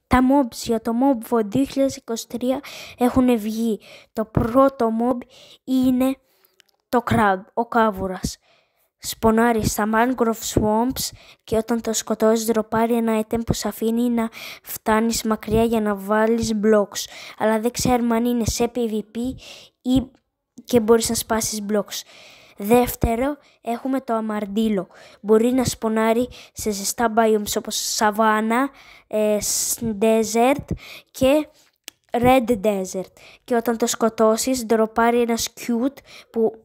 Τα mobs για το Mob 2023 έχουν βγει. Το πρώτο mob είναι το crab, ο κάβουρας. Σπονάρει στα mangrove swamps και όταν το σκοτώσεις δροπάρει ένα item που σε αφήνει να φτάνεις μακριά για να βάλεις blocks. Αλλά δεν ξέρουμε αν είναι σε PvP ή και μπορείς να σπάσεις blocks. Δεύτερο, έχουμε το αμαρντίλο. Μπορεί να σπονάρει σε ζεστά biomes όπως σαβάνα, desert και red desert. Και όταν το σκοτώσεις, δροπάρει ένα cute που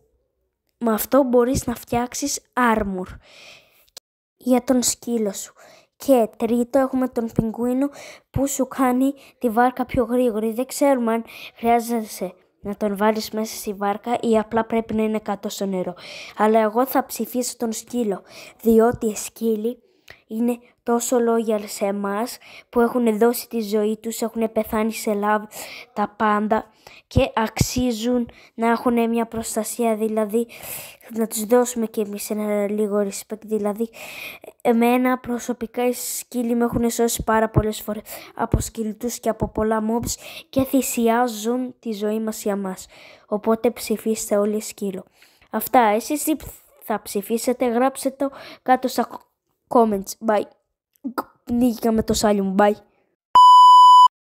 με αυτό μπορείς να φτιάξεις armor για τον σκύλο σου. Και τρίτο, έχουμε τον πιγκουίνο που σου κάνει τη βάρκα πιο γρήγορη. Δεν ξέρουμε αν χρειάζεσαι να τον βάλεις μέσα στη βάρκα ή απλά πρέπει να είναι κάτω στο νερό. Αλλά εγώ θα ψηφίσω τον σκύλο, διότι οι σκύλοι είναι τόσο loyal σε εμάς που έχουν δώσει τη ζωή τους, έχουν πεθάνει σε love τα πάντα και αξίζουν να έχουν μια προστασία, δηλαδή να τους δώσουμε και εμείς ένα λίγο respect. Δηλαδή εμένα προσωπικά οι σκύλοι με έχουν σώσει πάρα πολλές φορές από σκυλτούς και από πολλά mobs και θυσιάζουν τη ζωή μας για μας. Οπότε ψηφίστε όλοι σκύλο. Αυτά, εσείς τι θα ψηφίσετε, γράψτε το κάτω στα comments. Bye. Νίκηκα με το σάλι μου. Bye.